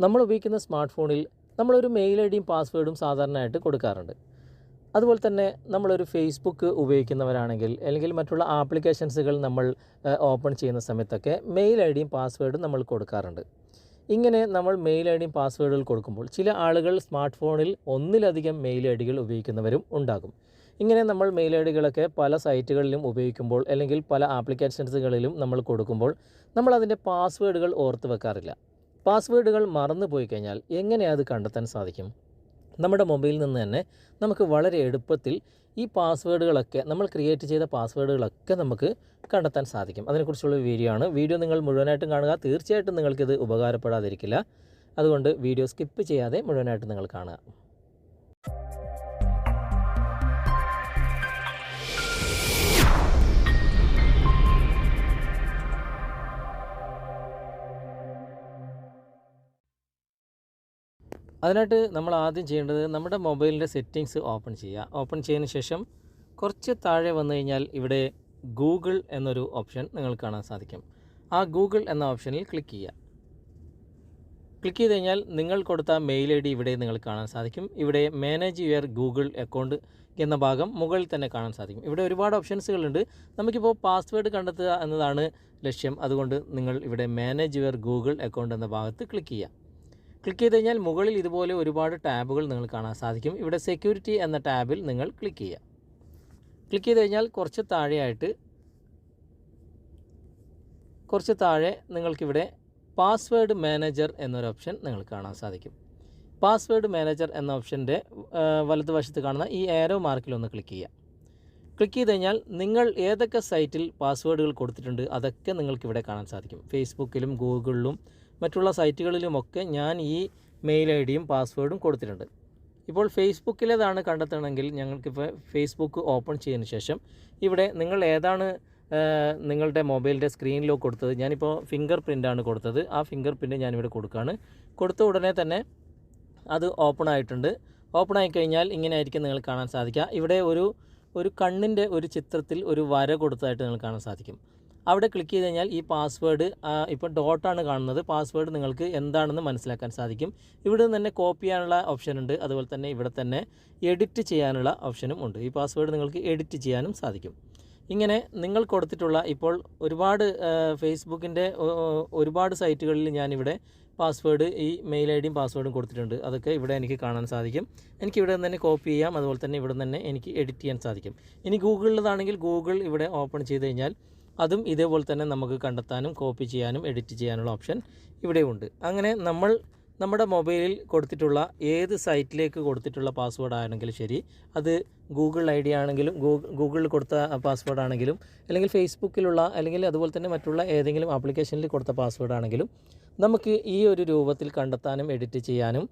നമ്മൾ ഉപയോഗിക്കുന്ന സ്മാർട്ട് ഫോണിൽ നമ്മളൊരു മെയിൽ ഐ ഡിയും പാസ്വേഡും സാധാരണയായിട്ട് കൊടുക്കാറുണ്ട്. അതുപോലെ തന്നെ നമ്മളൊരു ഫേസ്ബുക്ക് ഉപയോഗിക്കുന്നവരാണെങ്കിൽ അല്ലെങ്കിൽ മറ്റുള്ള ആപ്ലിക്കേഷൻസുകൾ നമ്മൾ ഓപ്പൺ ചെയ്യുന്ന സമയത്തൊക്കെ മെയിൽ ഐ ഡിയും പാസ്വേഡും നമ്മൾ കൊടുക്കാറുണ്ട്. ഇങ്ങനെ നമ്മൾ മെയിൽ ഐ ഡിയും പാസ്വേഡുകൾ കൊടുക്കുമ്പോൾ ചില ആളുകൾ സ്മാർട്ട് ഫോണിൽ ഒന്നിലധികം മെയിൽ ഐ ഡികൾ ഉപയോഗിക്കുന്നവരും ഉണ്ടാകും. ഇങ്ങനെ നമ്മൾ മെയിൽ ഐ ഡികളൊക്കെ പല സൈറ്റുകളിലും ഉപയോഗിക്കുമ്പോൾ അല്ലെങ്കിൽ പല ആപ്ലിക്കേഷൻസുകളിലും നമ്മൾ കൊടുക്കുമ്പോൾ നമ്മൾ അതിൻ്റെ പാസ്വേഡുകൾ ഓർത്ത് വെക്കാറില്ല. പാസ്വേഡുകൾ മറന്നു പോയി കഴിഞ്ഞാൽ എങ്ങനെ അത് കണ്ടെത്താൻ സാധിക്കും? നമ്മുടെ മൊബൈലിൽ നിന്ന് തന്നെ നമുക്ക് വളരെ എളുപ്പത്തിൽ ഈ പാസ്വേഡുകളൊക്കെ നമ്മൾ ക്രിയേറ്റ് ചെയ്ത പാസ്വേഡുകളൊക്കെ നമുക്ക് കണ്ടെത്താൻ സാധിക്കും. അതിനെക്കുറിച്ചുള്ള വീഡിയോ ആണ്. വീഡിയോ നിങ്ങൾ മുഴുവനായിട്ടും കാണുക. തീർച്ചയായിട്ടും നിങ്ങൾക്കിത് ഉപകാരപ്പെടാതിരിക്കില്ല. അതുകൊണ്ട് വീഡിയോ സ്കിപ്പ് ചെയ്യാതെ മുഴുവനായിട്ട് നിങ്ങൾ കാണുക. അതിനായിട്ട് നമ്മൾ ആദ്യം ചെയ്യേണ്ടത് നമ്മുടെ മൊബൈലിൻ്റെ സെറ്റിങ്സ് ഓപ്പൺ ചെയ്യുക. ഓപ്പൺ ചെയ്തതിന് ശേഷം കുറച്ച് താഴെ വന്നു കഴിഞ്ഞാൽ ഇവിടെ ഗൂഗിൾ എന്നൊരു ഓപ്ഷൻ നിങ്ങൾക്ക് കാണാൻ സാധിക്കും. ആ ഗൂഗിൾ എന്ന ഓപ്ഷനിൽ ക്ലിക്ക് ചെയ്യുക. ക്ലിക്ക് ചെയ്ത് കഴിഞ്ഞാൽ നിങ്ങൾ കൊടുത്ത മെയിൽ ഐ ഡി ഇവിടെ നിങ്ങൾക്ക് കാണാൻ സാധിക്കും. ഇവിടെ മാനേജ് യുവർ ഗൂഗിൾ അക്കൗണ്ട് എന്ന ഭാഗം മുകളിൽ തന്നെ കാണാൻ സാധിക്കും. ഇവിടെ ഒരുപാട് ഓപ്ഷൻസുകളുണ്ട്. നമുക്കിപ്പോൾ പാസ്വേഡ് കണ്ടെത്തുക എന്നതാണ് ലക്ഷ്യം. അതുകൊണ്ട് നിങ്ങൾ ഇവിടെ മാനേജ് യുവർ ഗൂഗിൾ അക്കൗണ്ട് എന്ന ഭാഗത്ത് ക്ലിക്ക് ചെയ്യുക. ക്ലിക്ക് ചെയ്ത് കഴിഞ്ഞാൽ മുകളിൽ ഇതുപോലെ ഒരുപാട് ടാബുകൾ നിങ്ങൾ കാണാൻ സാധിക്കും. ഇവിടെ സെക്യൂരിറ്റി എന്ന ടാബിൽ നിങ്ങൾ ക്ലിക്ക് ചെയ്യുക. ക്ലിക്ക് ചെയ്ത് കഴിഞ്ഞാൽ കുറച്ച് താഴെ നിങ്ങൾക്കിവിടെ പാസ്വേഡ് മാനേജർ എന്നൊരു ഓപ്ഷൻ നിങ്ങൾക്ക് കാണാൻ സാധിക്കും. പാസ്വേഡ് മാനേജർ എന്ന ഓപ്ഷൻ്റെ വലതുവശത്ത് കാണുന്ന ഈ ആരോ മാർക്കിലൊന്ന് ക്ലിക്ക് ചെയ്യുക. ക്ലിക്ക് ചെയ്ത് കഴിഞ്ഞാൽ നിങ്ങൾ ഏതൊക്കെ സൈറ്റിൽ പാസ്വേഡുകൾ കൊടുത്തിട്ടുണ്ട് അതൊക്കെ നിങ്ങൾക്കിവിടെ കാണാൻ സാധിക്കും. ഫേസ്ബുക്കിലും ഗൂഗിളിലും മറ്റുള്ള സൈറ്റുകളിലുമൊക്കെ ഞാൻ ഈ മെയിൽ ഐ ഡിയും പാസ്വേഡും കൊടുത്തിട്ടുണ്ട്. ഇപ്പോൾ ഫേസ്ബുക്കിലേതാണ് കണ്ടെത്തണമെങ്കിൽ ഞങ്ങൾക്കിപ്പോൾ ഫേസ്ബുക്ക് ഓപ്പൺ ചെയ്തതിന് ശേഷം ഇവിടെ നിങ്ങൾ ഏതാണ് നിങ്ങളുടെ മൊബൈലിൻ്റെ സ്ക്രീൻ ലോക്ക് കൊടുത്തത്. ഞാനിപ്പോൾ ഫിംഗർ പ്രിൻ്റാണ് കൊടുത്തത്. ആ ഫിംഗർ പ്രിൻ്റ് ഞാനിവിടെ കൊടുക്കുകയാണ്. കൊടുത്ത ഉടനെ തന്നെ അത് ഓപ്പൺ ആയിട്ടുണ്ട്. ഓപ്പൺ ആയിക്കഴിഞ്ഞാൽ ഇങ്ങനെ ആയിരിക്കും നിങ്ങൾ കാണാൻ സാധിക്കുക. ഇവിടെ ഒരു കണ്ണിൻ്റെ ഒരു ചിത്രത്തിൽ ഒരു വര കൊടുത്തതായിട്ട് നിങ്ങൾക്ക് കാണാൻ സാധിക്കും. അവിടെ ക്ലിക്ക് ചെയ്ത് കഴിഞ്ഞാൽ ഈ പാസ്വേഡ് ഇപ്പോൾ ഡോട്ടാണ് കാണുന്നത്. പാസ്വേഡ് നിങ്ങൾക്ക് എന്താണെന്ന് മനസ്സിലാക്കാൻ സാധിക്കും. ഇവിടെ നിന്ന് തന്നെ കോപ്പി ചെയ്യാനുള്ള ഓപ്ഷൻ ഉണ്ട്. അതുപോലെ തന്നെ ഇവിടെ തന്നെ എഡിറ്റ് ചെയ്യാനുള്ള ഓപ്ഷനും ഉണ്ട്. ഈ പാസ്വേഡ് നിങ്ങൾക്ക് എഡിറ്റ് ചെയ്യാനും സാധിക്കും. ഇങ്ങനെ നിങ്ങൾ കൊടുത്തിട്ടുള്ള ഇപ്പോൾ ഒരുപാട് ഫേസ്ബുക്കിൻ്റെ ഒരുപാട് സൈറ്റുകളിൽ ഞാനിവിടെ പാസ്വേഡ് ഈ മെയിൽ ഐ ഡിയും പാസ്വേഡും കൊടുത്തിട്ടുണ്ട്. അതൊക്കെ ഇവിടെ എനിക്ക് കാണാൻ സാധിക്കും. എനിക്ക് ഇവിടെ നിന്ന് തന്നെ കോപ്പി ചെയ്യാം. അതുപോലെ തന്നെ ഇവിടെ നിന്ന് തന്നെ എനിക്ക് എഡിറ്റ് ചെയ്യാൻ സാധിക്കും. ഇനി ഗൂഗിളിലതാണെങ്കിൽ ഗൂഗിൾ ഇവിടെ ഓപ്പൺ ചെയ്ത് കഴിഞ്ഞാൽ അതും ഇതേപോലെ തന്നെ നമുക്ക് കണ്ടെത്താനും കോപ്പി ചെയ്യാനും എഡിറ്റ് ചെയ്യാനുള്ള ഓപ്ഷൻ ഇവിടെയുണ്ട്. അങ്ങനെ നമ്മൾ നമ്മുടെ മൊബൈലിൽ കൊടുത്തിട്ടുള്ള ഏത് സൈറ്റിലേക്ക് കൊടുത്തിട്ടുള്ള പാസ്വേഡ് ആണെങ്കിലും ശരി, അത് ഗൂഗിൾ ഐ ഡി ആണെങ്കിലും ഗൂഗിളിൽ കൊടുത്ത പാസ്വേഡ് ആണെങ്കിലും അല്ലെങ്കിൽ ഫേസ്ബുക്കിലുള്ള അല്ലെങ്കിൽ അതുപോലെ തന്നെ മറ്റുള്ള ഏതെങ്കിലും ആപ്ലിക്കേഷനിൽ കൊടുത്ത പാസ്വേഡ് ആണെങ്കിലും നമുക്ക് ഈ ഒരു രൂപത്തിൽ കണ്ടെത്താനും എഡിറ്റ് ചെയ്യാനും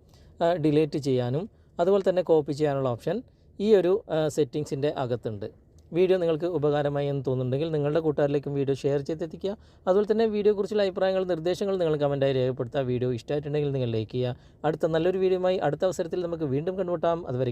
ഡിലീറ്റ് ചെയ്യാനും അതുപോലെ തന്നെ കോപ്പി ചെയ്യാനുള്ള ഓപ്ഷൻ ഈ ഒരു സെറ്റിങ്സിൻ്റെ അകത്തുണ്ട്. വീഡിയോ നിങ്ങൾക്ക് ഉപകാരമായി എന്ന് തോന്നുന്നുണ്ടെങ്കിൽ നിങ്ങളുടെ കൂട്ടുകാരിലേക്കും വീഡിയോ ഷെയർ ചെയ്തെത്തിക്കുക. അതുപോലെ തന്നെ വീഡിയോയെക്കുറിച്ചുള്ള അഭിപ്രായങ്ങൾ നിർദ്ദേശങ്ങൾ നിങ്ങൾ കമൻറ്റായി രേഖപ്പെടുത്തുക. വീഡിയോ ഇഷ്ടമായിട്ടുണ്ടെങ്കിൽ നിങ്ങൾ ലൈക്ക് ചെയ്യുക. അടുത്ത നല്ലൊരു വീഡിയോയുമായി അടുത്ത അവസരത്തിൽ നമുക്ക് വീണ്ടും കണ്ടുമുട്ടാം. അതുവരെ